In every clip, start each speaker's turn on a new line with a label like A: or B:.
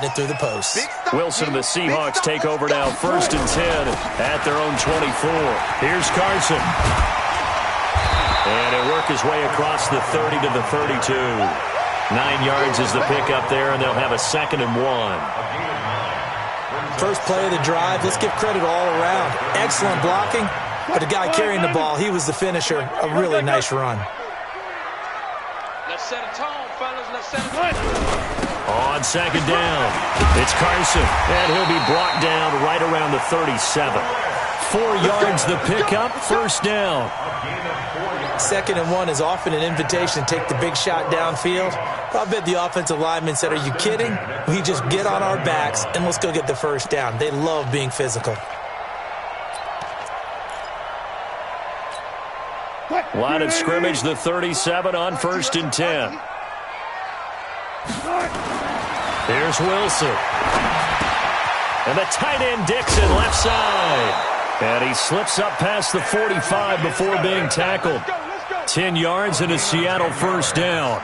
A: it through the post.
B: Wilson and the Seahawks take over now, 1st and 10 at their own 24. Here's Carson. And he'll work his way across the 30 to the 32. 9 yards is the pickup there, and they'll have a 2nd and 1.
A: First play of the drive. Let's give credit all around. Excellent blocking, but the guy carrying the ball, he was the finisher. A really nice run.
C: Let's set a tone, fellas. Let's set a tone.
B: On 2nd down, it's Carson, and he'll be brought down right around the 37. 4 yards the pickup, 1st down.
A: 2nd and 1 is often an invitation to take the big shot downfield. I bet the offensive linemen said, are you kidding? We just get on our backs and let's go get the 1st down. They love being physical.
B: Line of scrimmage, the 37 on 1st and 10. Here's Wilson. And the tight end Dixon left side. And he slips up past the 45 before being tackled. 10 yards and a Seattle 1st down.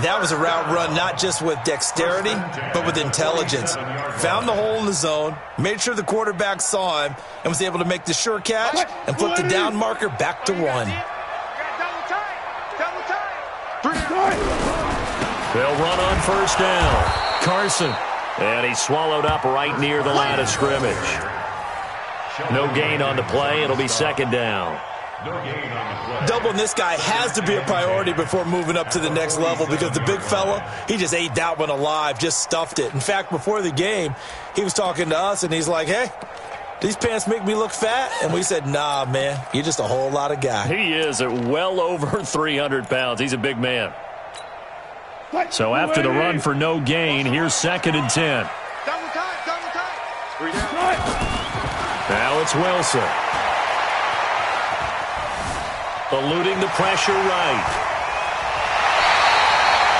A: That was a route run not just with dexterity, but with intelligence. Found the hole in the zone, made sure the quarterback saw him, and was able to make the sure catch and flip the down marker back to 1.
B: They'll run on 1st down. Carson. And he's swallowed up right near the line of scrimmage. No gain on the play. It'll be 2nd down.
A: Doubling this guy has to be a priority before moving up to the next level because the big fella, he just ate that one alive, just stuffed it. In fact, before the game, he was talking to us, and he's like, hey, these pants make me look fat. And we said, nah, man, you're just a whole lot of guy.
B: He is at well over 300 pounds. He's a big man. So after the run for no gain, here's 2nd and 10. Now it's Wilson. Eluding the pressure right.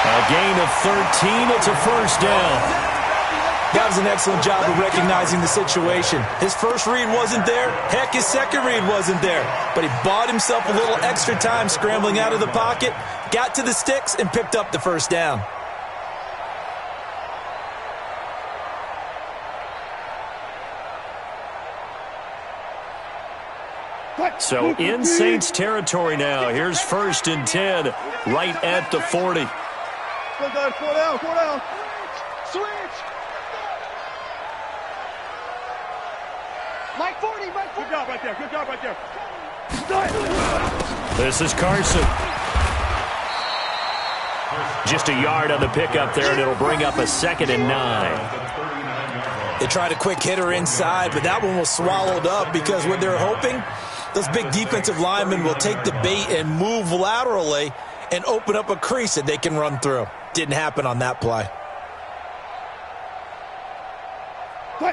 B: A gain of 13. It's a 1st down.
A: That was an excellent job of recognizing the situation. His first read wasn't there. Heck, his second read wasn't there. But he bought himself a little extra time scrambling out of the pocket, got to the sticks, and picked up the 1st down.
B: So in Saints territory now. Here's 1st and 10 right at the 40.
C: Go down. Switch. Mike 40. Good job right there.
B: This is Carson. Just a yard on the pickup there, and it'll bring up a 2nd and 9.
A: They tried a quick hitter inside, but that one was swallowed up because what they're hoping, those big defensive linemen will take the bait and move laterally and open up a crease that they can run through. Didn't happen on that play.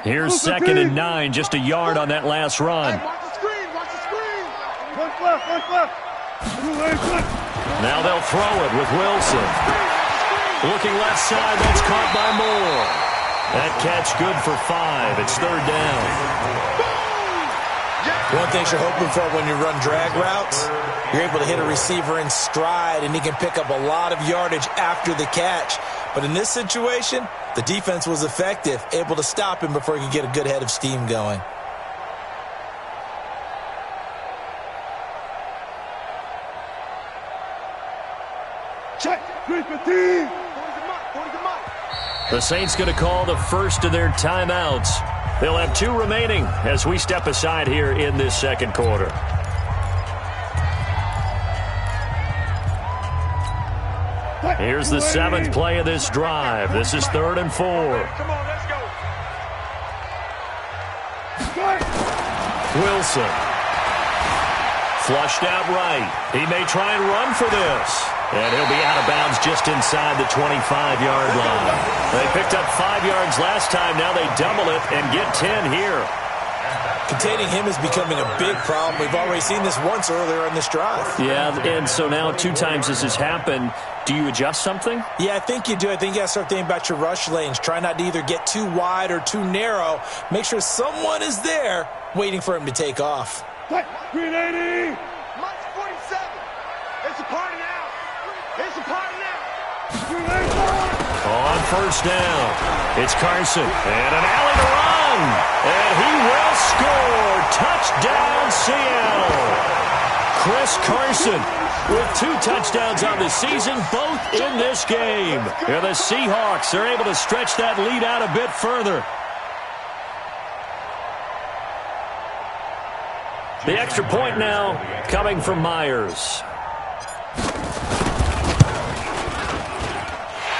B: Here's 2nd and 9, just a yard on that last run.
C: Watch the screen. One left.
B: Now they'll throw it with Wilson. Looking left side, that's caught by Moore. That catch good for 5. It's 3rd down.
A: One thing you're hoping for when you run drag routes, you're able to hit a receiver in stride, and he can pick up a lot of yardage after the catch. But in this situation, the defense was effective, able to stop him before he could get a good head of steam going.
C: Check.
B: The Saints going to call the first of their timeouts. They'll have 2 remaining as we step aside here in this 2nd quarter. Here's the 7th play of this drive. This is 3rd and 4.
C: Come on, let's go.
B: Wilson. Flushed out right. He may try and run for this. And he'll be out of bounds just inside the 25-yard line. They picked up 5 yards last time. Now they double it and get 10 here.
A: Containing him is becoming a big problem. We've already seen this once earlier in this drive.
B: Yeah, and so now 2 times this has happened. Do you adjust something?
A: Yeah, I think you do. I think you got to start thinking about your rush lanes. Try not to either get too wide or too narrow. Make sure someone is there waiting for him to take off.
C: 380. Mike 47. It's a party now. It's a party now.
B: first down. It's Carson, and an alley to run, and he will score. Touchdown, Seattle. Chris Carson with 2 touchdowns on the season, both in this game. And the Seahawks are able to stretch that lead out a bit further. The extra point now coming from Myers.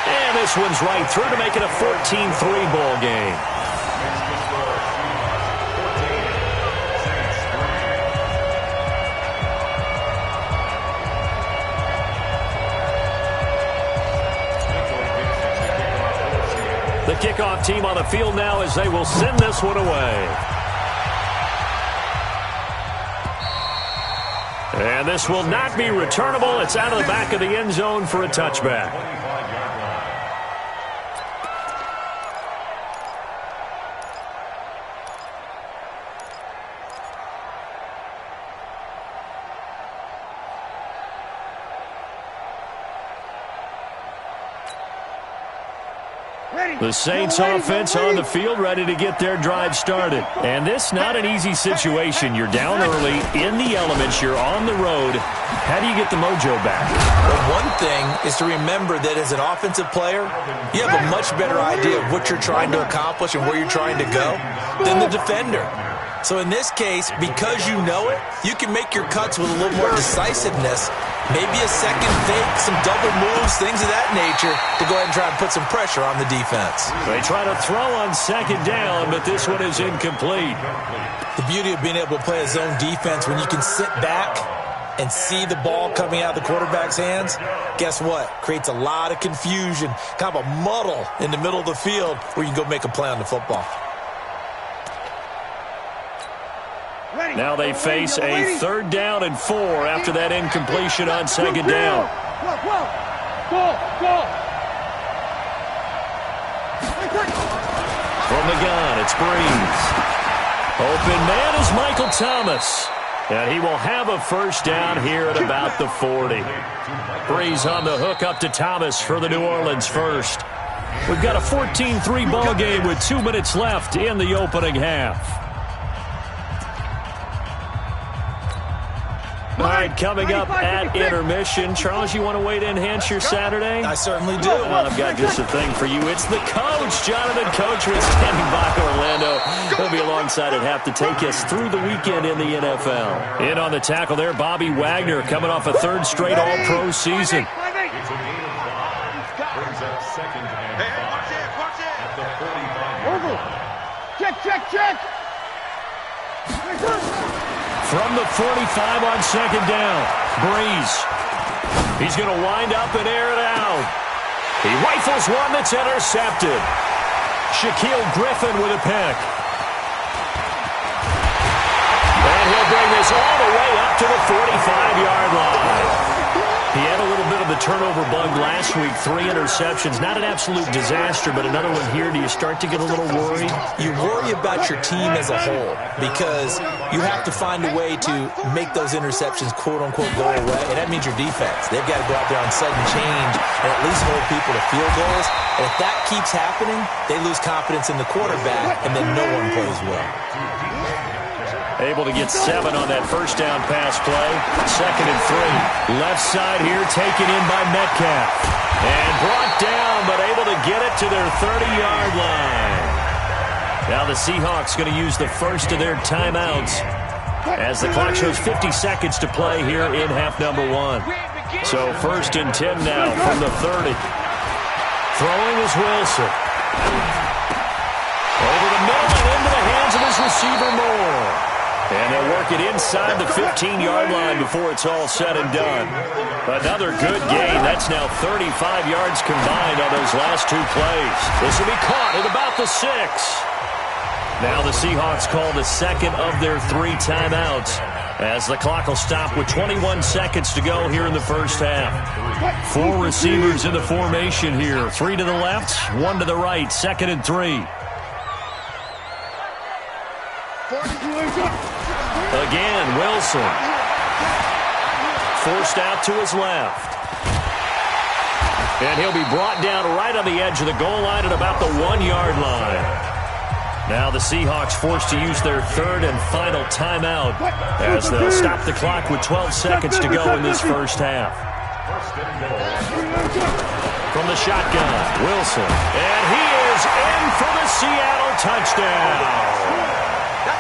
B: And this one's right through to make it a 14-3 ball game. The kickoff team on the field now as they will send this one away. And this will not be returnable. It's out of the back of the end zone for a touchback. The Saints offense on the field, ready to get their drive started. And this not an easy situation. You're down early, in the elements, you're on the road. How do you get the mojo back?
A: Well, one thing is to remember that as an offensive player, you have a much better idea of what you're trying to accomplish and where you're trying to go than the defender. So in this case, because you know it, you can make your cuts with a little more decisiveness. Maybe a second fake, some double moves, things of that nature to go ahead and try and put some pressure on the defense.
B: They try to throw on second down, but this one is incomplete.
A: The beauty of being able to play a zone defense when you can sit back and see the ball coming out of the quarterback's hands, guess what? Creates a lot of confusion, kind of a muddle in the middle of the field where you can go make a play on the football.
B: Now they face a 3rd down and 4 after that incompletion on second down. From the gun, it's Breeze. Open man is Michael Thomas. And he will have a first down here at about the 40. Breeze on the hook up to Thomas for the New Orleans first. We've got a 14-3 ball game with 2 minutes left in the opening half. All right, coming up at intermission. Charles, you want to wait to enhance your Saturday?
A: I certainly do.
B: Well, I've got just a thing for you. It's the coach, Jonathan Coachman, standing by Orlando. He'll be alongside at half to take us through the weekend in the NFL. In on the tackle there, Bobby Wagner, coming off a 3rd straight All-Pro season.
D: Check.
B: From the 45 on second down, Breeze. He's going to wind up and air it out. He rifles one that's intercepted. Shaquille Griffin with a pick. And he'll bring this all the way up to the 45-yard line. He had a little bit of the turnover bug last week, 3 interceptions. Not an absolute disaster, but another one here. Do you start to get a little worried?
A: You worry about your team as a whole because you have to find a way to make those interceptions, quote-unquote, go away, and that means your defense. They've got to go out there on sudden change and at least hold people to field goals. And if that keeps happening, they lose confidence in the quarterback, and then no one plays well.
B: Able to get 7 on that first down pass play. 2nd and 3. Left side here taken in by Metcalf. And brought down, but able to get it to their 30-yard line. Now the Seahawks going to use the first of their timeouts as the clock shows 50 seconds to play here in half number 1. So 1st and 10 now from the 30. Throwing is Wilson. Over the middle and into the hands of his receiver Moore. And they'll work it inside the 15-yard line before it's all said and done. Another good gain. That's now 35 yards combined on those last 2 plays. This will be caught at about the 6. Now the Seahawks call the 2nd of their 3 timeouts as the clock will stop with 21 seconds to go here in the first half. 4 receivers in the formation here. 3 to the left, 1 to the right. 2nd and 3. Again, Wilson. Forced out to his left. And he'll be brought down right on the edge of the goal line at about the 1-yard line. Now the Seahawks forced to use their third and final timeout as they'll stop the clock with 12 seconds to go in this first half. From the shotgun, Wilson. And he is in for the Seattle touchdown.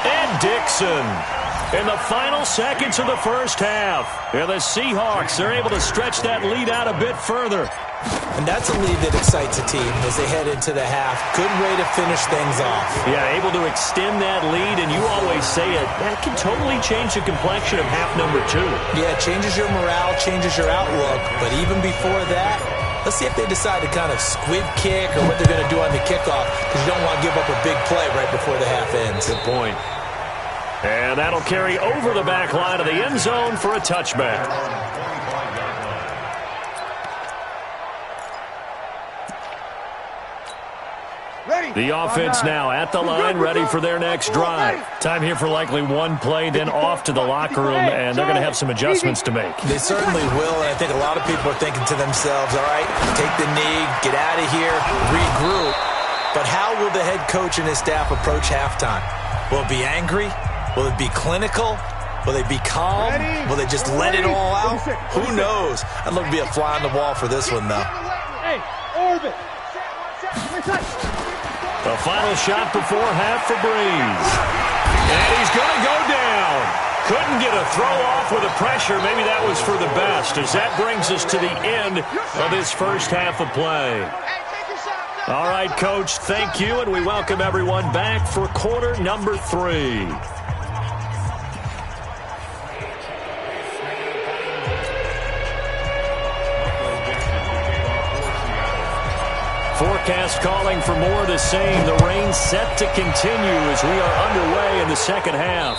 B: Ed Dixon. In the final seconds of the first half, and the Seahawks are able to stretch that lead out a bit further.
A: And that's a lead that excites a team as they head into the half. Good way to finish things off.
B: Yeah, able to extend that lead, and you always say it, that can totally change the complexion of half number 2.
A: Yeah, it changes your morale, changes your outlook, but even before that, let's see if they decide to kind of squib kick or what they're going to do on the kickoff, because you don't want to give up a big play right before the half ends.
B: Good point. And that'll carry over the back line of the end zone for a touchback. The offense now at the line, ready for their next drive. Time here for likely one play, then off to the locker room, and they're going to have some adjustments to make.
A: They certainly will, and I think a lot of people are thinking to themselves, all right, take the knee, get out of here, regroup. But how will the head coach and his staff approach halftime? Will it be angry? Will it be clinical? Will they be calm? Will they just let it all out? Who knows? I'd love to be a fly on the wall for this one, though.
D: Hey, Orbit.
B: The final shot before half for Breeze. And he's going to go down. Couldn't get a throw off with the pressure. Maybe that was for the best, as that brings us to the end of this first half of play. All right, Coach, thank you, and we welcome everyone back for quarter number 3. Forecast calling for more of the same. The rain set to continue as we are underway in the second half.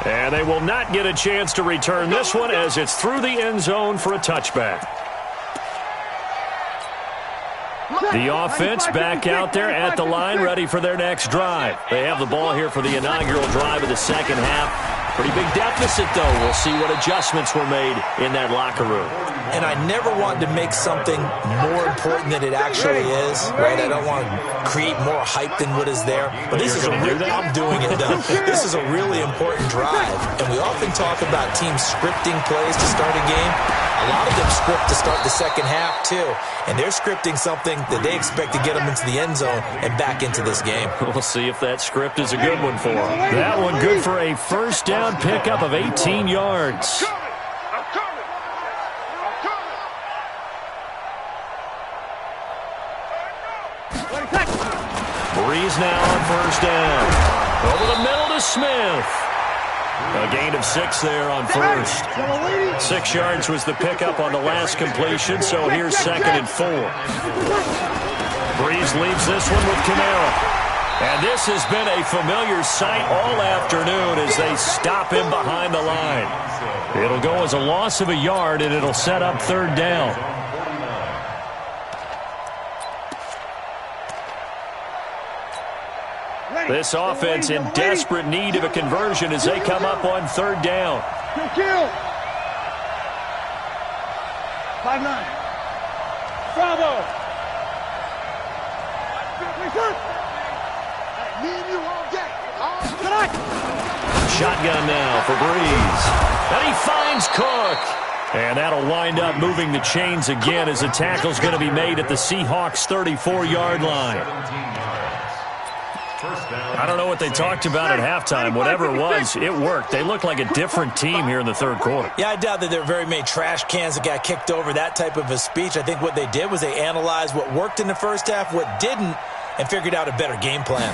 B: And they will not get a chance to return this one as it's through the end zone for a touchback. The offense back out there at the line, ready for their next drive. They have the ball here for the inaugural drive of the second half. Pretty big deficit, though. We'll see what adjustments were made in that locker room.
A: And I never want to make something more important than it actually is, right? I don't want to create more hype than what is there. But this is I'm doing it, though. This is a really important drive. And we often talk about teams scripting plays to start a game. A lot of them script to start the second half, too. And they're scripting something that they expect to get them into the end zone and back into this game.
B: We'll see if that script is a good one for them. That one good for a first down pickup of 18 yards. Breeze now on first down. Over the middle to Smith. A gain of 6 there on first. 6 yards was the pickup on the last completion, so here's 2nd and 4. Breeze leaves this one with Kamara. And this has been a familiar sight all afternoon as they stop him behind the line. It'll go as a loss of a yard, and it'll set up 3rd down. This offense in desperate need of a conversion as they come up on 3rd down.
D: Kill. 5-9. Bravo.
B: Shotgun now for Breeze. And he finds Cook. And that'll wind up moving the chains again as the tackle's going to be made at the Seahawks' 34-yard line. I don't know what they talked about at halftime. Whatever it was, it worked. They look like a different team here in the 3rd quarter.
A: Yeah, I doubt that there were very many trash cans that got kicked over, that type of a speech. I think what they did was they analyzed what worked in the first half, what didn't, and figured out a better game plan.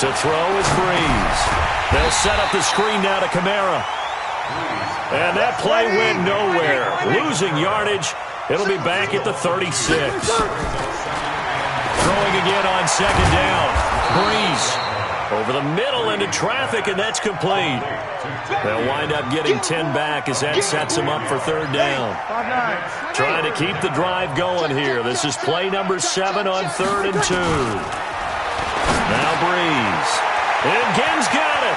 B: To throw is Breeze. They'll set up the screen now to Kamara. And that play went nowhere. Losing yardage. It'll be back at the 36. Throwing again on 2nd down. Breeze over the middle into traffic, and that's complete. They'll wind up getting 10 back as that sets them up for 3rd down. Trying to keep the drive going here. This is play number 7 on 3rd and 2. Now Breeze. And Ginn's got it.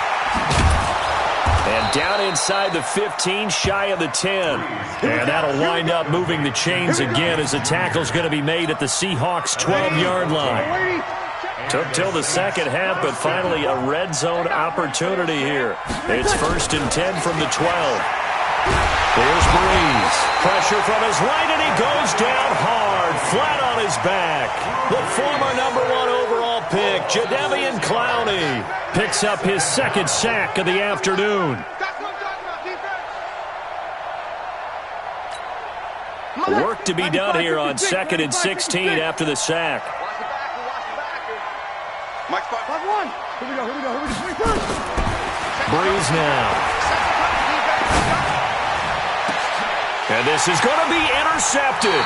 B: And down inside the 15, shy of the 10. And that'll wind up moving the chains again as the tackle's going to be made at the Seahawks' 12-yard line. Took till the second half, but finally a red zone opportunity here. It's 1st and 10 from the 12. There's Breeze. Pressure from his right, and he goes down hard, flat on his back. The former #1 overall pick, Jadeveon Clowney, picks up his 2nd sack of the afternoon. Work to be done here on 2nd and 16 after the sack. Breeze now. And this is going to be intercepted.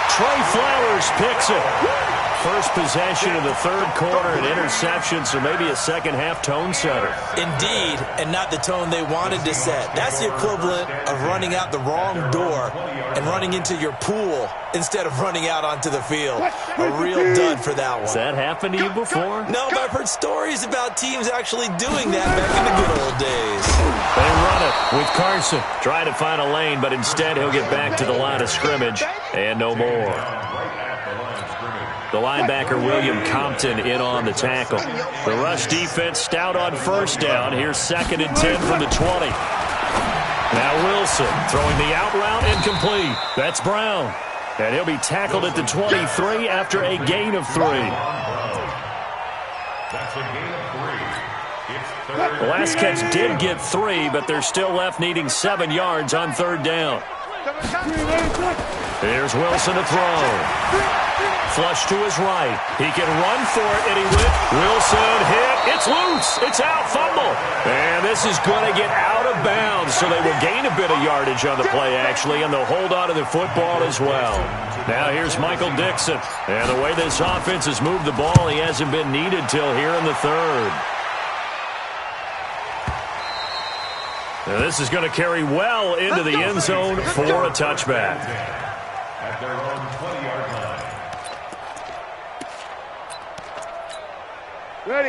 B: Trey Flowers picks it. First possession of the 3rd quarter, an interception, so maybe a second-half tone setter.
A: Indeed, and not the tone they wanted to set. That's the equivalent of running out the wrong door and running into your pool instead of running out onto the field. A real dud for that one.
B: Has that happened to you before?
A: No, but I've heard stories about teams actually doing that back in the good old days.
B: They run it with Carson. Trying to find a lane, but instead he'll get back to the line of scrimmage and no more. The linebacker, William Compton, in on the tackle. The rush defense stout on 1st down. Here's 2nd and 10 from the 20. Now Wilson throwing the out route incomplete. That's Brown. And he'll be tackled at the 23 after a gain of 3. The last catch did get 3, but they're still left needing 7 yards on 3rd down. Here's Wilson to throw. Flush to his right. He can run for it, and he went. Wilson hit. It's loose. It's out. Fumble. And this is going to get out of bounds, so they will gain a bit of yardage on the play, actually, and they'll hold on to the football as well. Now here's Michael Dixon. And the way this offense has moved the ball, he hasn't been needed till here in the 3rd. Now this is going to carry well into the end zone for a touchback.
E: At their own 20-yard line.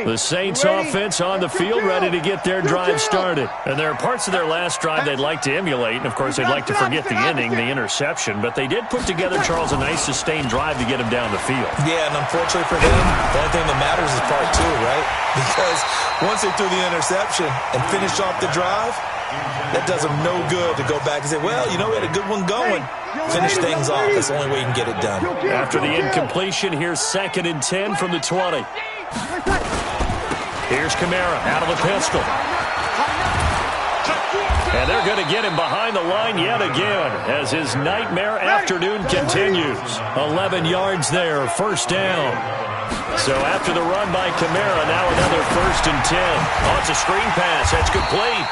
B: The Saints offense on the field, ready to get their drive started. And there are parts of their last drive they'd like to emulate. And, of course, they'd like to forget the inning, the interception. But they did put together, Charles, a nice sustained drive to get him down the field.
A: Yeah, and unfortunately for him, the only thing that matters is part 2, right? Because once they threw the interception and finished off the drive, that does them no good to go back and say, well, you know, we had a good one going. Finish things off. That's the only way you can get it done.
B: After the incompletion, here's 2nd and 10 from the 20. Here's Kamara out of the pistol. And they're going to get him behind the line yet again as his nightmare afternoon continues. 11 yards there, 1st down. So after the run by Kamara, now another 1st and 10. Oh, it's a screen pass. That's complete.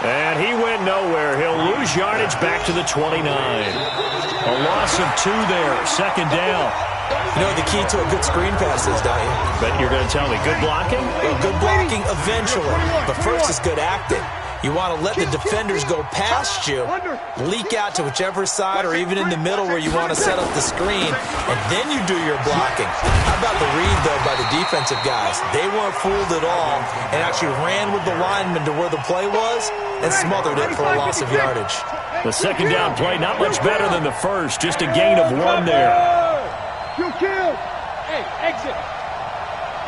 B: And he went nowhere. He'll lose yardage back to the 29. A loss of 2 there, 2nd down.
A: You know what the key to a good screen pass is, don't you?
B: But you're going to tell me good blocking?
A: Well, good blocking eventually. But first is good acting. You want to let the defenders go past you, leak out to whichever side or even in the middle where you want to set up the screen, and then you do your blocking. How about the read, though, by the defensive guys? They weren't fooled at all and actually ran with the lineman to where the play was and smothered it for a loss of yardage.
B: The 2nd down play, not much better than the first, just a gain of 1 there.
D: You kill. Hey, exit.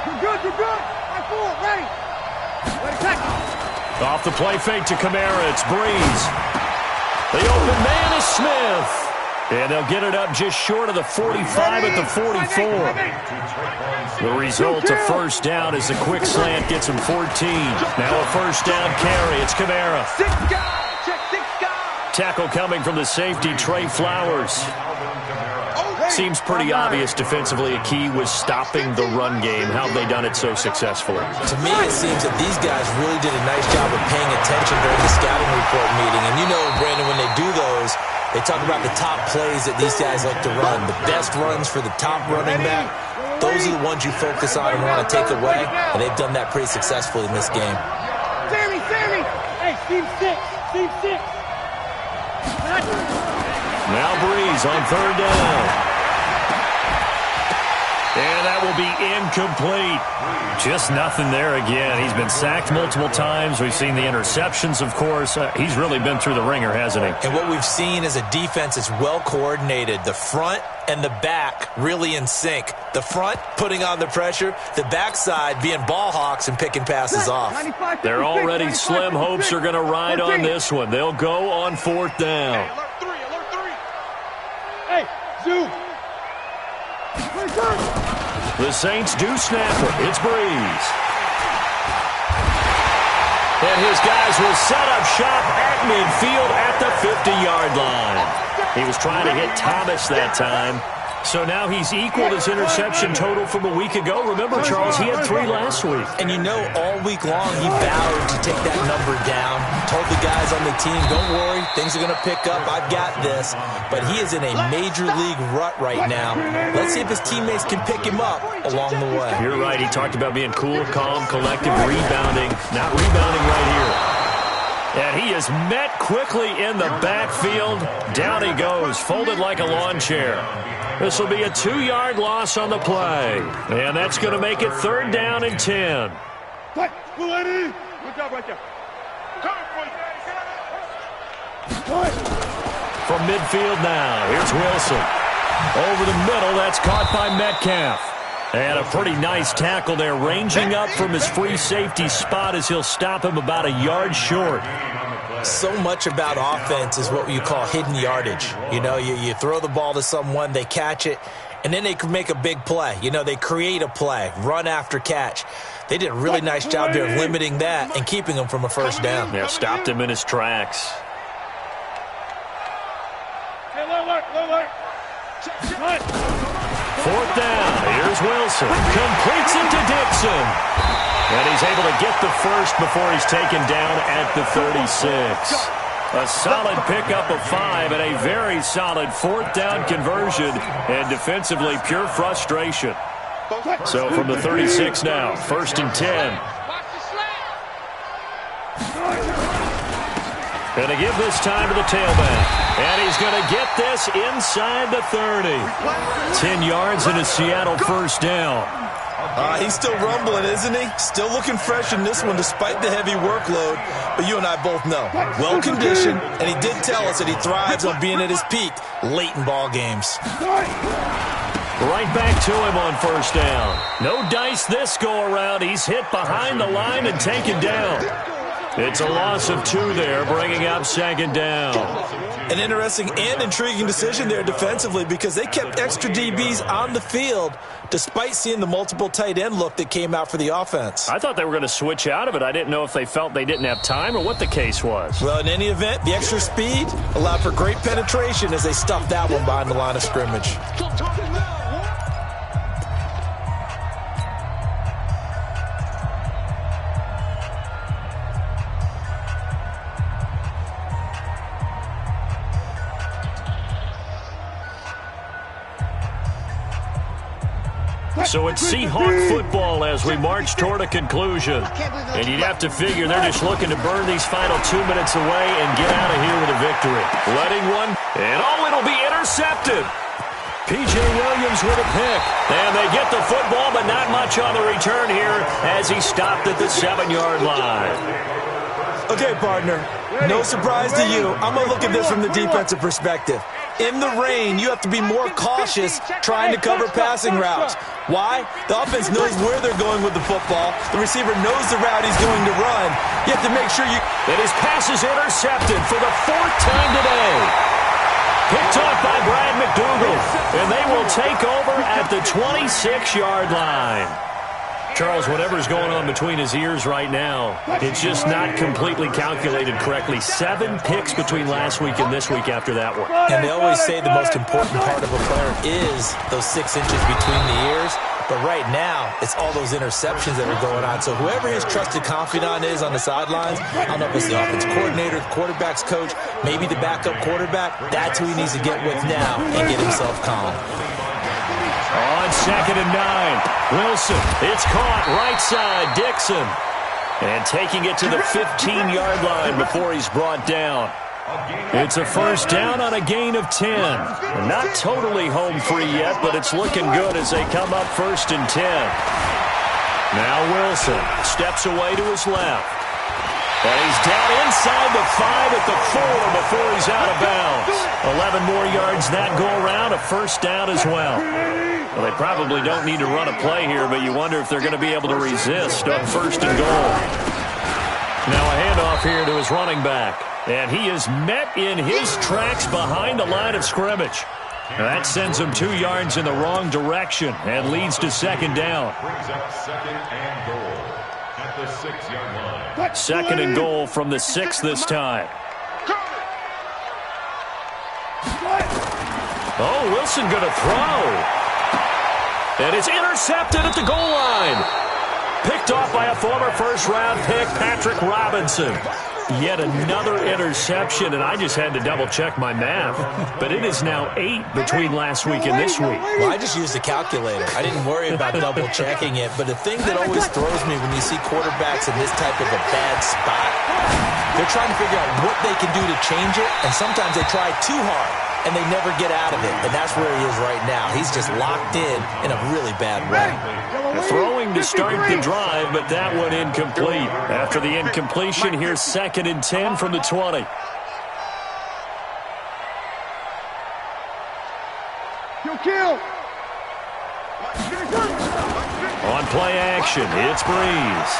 D: You're good. I'm full. Ready.
B: Off the play fake to Kamara. It's Breeze. The open man is Smith. And they'll get it up just short of the 45 at the 44. The result, a 1st down as the quick slant gets him 14. Now a 1st down carry. It's Kamara. Tackle coming from the safety, Trey Flowers. Seems pretty obvious defensively a key was stopping the run game. How have they done it so successfully?
A: To me, it seems that these guys really did a nice job of paying attention during the scouting report meeting. And you know, Brandon, when they do those, they talk about the top plays that these guys like to run. The best runs for the top running back, those are the ones you focus on and want to take away. And they've done that pretty successfully in this game.
D: Sammy! Hey, Steve 6.
B: Now Breeze on 3rd down. And that will be incomplete. Just nothing there again. He's been sacked multiple times. We've seen the interceptions, of course. He's really been through the ringer, hasn't he?
A: And what we've seen is a defense that's well coordinated. The front and the back really in sync. The front putting on the pressure, the backside being ball hawks and picking passes off.
B: They're already slim hopes are going to ride on this one. They'll go on 4th down.
D: Hey, Zoo.
B: The Saints do snap it. It's Breeze. And his guys will set up shop at midfield at the 50-yard line. He was trying to hit Thomas that time. So now he's equaled his interception total from a week ago. Remember, Charles, he had 3 last week.
A: And you know, all week long he vowed to take that number down. Told the guys on the team, don't worry, things are going to pick up. I've got this. But he is in a major league rut right now. Let's see if his teammates can pick him up along the way.
B: You're right. He talked about being cool, calm, collective, rebounding. Not rebounding right here. And he is met quickly in the backfield. Down he goes, folded like a lawn chair. This will be a 2-yard loss on the play. And that's going to make it 3rd down and 10.
D: Good job right there.
B: From midfield now, here's Wilson. Over the middle, that's caught by Metcalf. And a pretty nice tackle there, ranging up from his free safety spot as he'll stop him about a yard short.
A: So much about offense is what you call hidden yardage. You know, you throw the ball to someone, they catch it, and then they can make a big play. You know, they create a play, run after catch. They did a really nice job there of limiting that and keeping him from a 1st down.
B: Yeah, stopped him in his tracks.
D: Hey, look.
B: 4th down. Here's Wilson. Completes it to Dixon. And he's able to get the first before he's taken down at the 36. A solid pickup of 5 and a very solid 4th down conversion. And defensively, pure frustration. So from the 36 now, 1st and 10. Going to give this time to the tailback. And he's going to get this inside the 30. 10 yards and a Seattle 1st down.
A: He's still rumbling, isn't he? Still looking fresh in this one despite the heavy workload. But you and I both know, well-conditioned, and he did tell us that he thrives on being at his peak late in ball games.
B: Right back to him on 1st down. No dice this go-around. He's hit behind the line and taken down. It's a loss of 2 there, bringing up 2nd down.
A: An interesting and intriguing decision there defensively because they kept extra DBs on the field despite seeing the multiple tight end look that came out for the offense.
B: I thought they were going to switch out of it. I didn't know if they felt they didn't have time or what the case was.
A: Well, in any event, the extra speed allowed for great penetration as they stuffed that one behind the line of scrimmage.
B: So it's Seahawk football as we march toward a conclusion. And you'd have to figure they're just looking to burn these final 2 minutes away and get out of here with a victory. Letting one, and it'll be intercepted. P.J. Williams with a pick. And they get the football, but not much on the return here as he stopped at the 7-yard line.
A: Okay, partner, no surprise to you. I'm going to look at this from the defensive perspective. In the rain, you have to be more cautious trying to cover passing routes. Why? The offense knows where they're going with the football. The receiver knows the route he's going to run. You have to make sure you...
B: And his pass is intercepted for the 4th time today. Picked off by Brad McDougal. And they will take over at the 26-yard line. Charles, whatever's going on between his ears right now, it's just not completely calculated correctly. 7 picks between last week and this week after that one.
A: And they always say the most important part of a player is those 6 inches between the ears. But right now, it's all those interceptions that are going on. So whoever his trusted confidant is on the sidelines, I don't know if it's the offense coordinator, the quarterback's coach, maybe the backup quarterback, that's who he needs to get with now and get himself calm.
B: On 2nd and 9, Wilson, it's caught right side, Dixon. And taking it to the 15-yard line before he's brought down. It's a first down on a gain of 10. Not totally home free yet, but it's looking good as they come up 1st and 10. Now Wilson steps away to his left. And he's down inside the 5 at the 4 before he's out of bounds. 11 more yards that go around, a first down as well. Well, they probably don't need to run a play here, but you wonder if they're going to be able to resist on 1st and goal. Now a handoff here to his running back. And he is met in his tracks behind the line of scrimmage. That sends him 2 yards in the wrong direction and leads to 2nd down.
E: Brings up 2nd and goal at the 6-yard line.
B: 2nd and goal from the 6 this time. Oh, Wilson going to throw. And it's intercepted at the goal line. Picked off by a former first-round pick, Patrick Robinson. Yet another interception, and I just had to double-check my math. But it is now 8 between last week and this week.
A: Well, I just used a calculator. I didn't worry about double-checking it. But the thing that always throws me when you see quarterbacks in this type of a bad spot, they're trying to figure out what they can do to change it, and sometimes they try too hard, and they never get out of it. And that's where he is right now. He's just locked in a really bad way.
B: Throwing to start the drive, but that one incomplete. After the incompletion, here's 2nd and 10 from the 20.
D: Kill.
B: On play action, it's Breeze.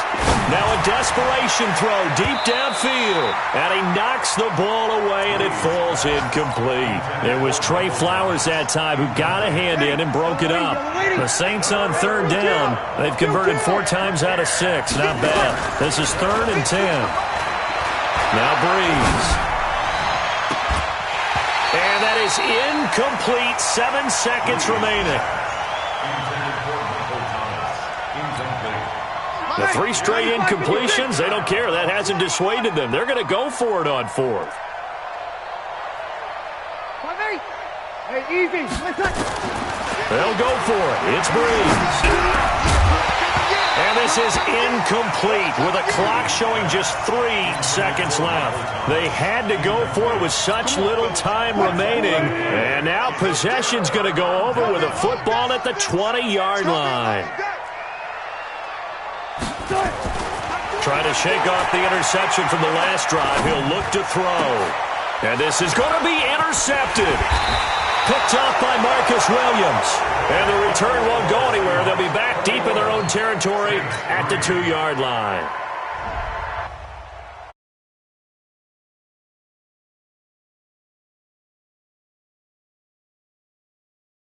B: Now a desperation throw deep downfield. And he knocks the ball away, and it falls incomplete. It was Trey Flowers that time who got a hand in and broke it up. The Saints on 3rd down. They've converted 4 times out of 6. Not bad. This is 3rd and 10. Now Breeze. And that is incomplete. 7 seconds remaining. The 3 straight incompletions, they don't care. That hasn't dissuaded them. They're going to go for it on 4th.
D: Hey, easy.
B: They'll go for it. It's Breeze. And this is incomplete with a clock showing just 3 seconds left. They had to go for it with such little time remaining. And now possession's going to go over with a football at the 20-yard line. Trying to shake off the interception from the last drive. He'll look to throw. And this is going to be intercepted. Picked off by Marcus Williams. And the return won't go anywhere. They'll be back deep in their own territory at the 2-yard line.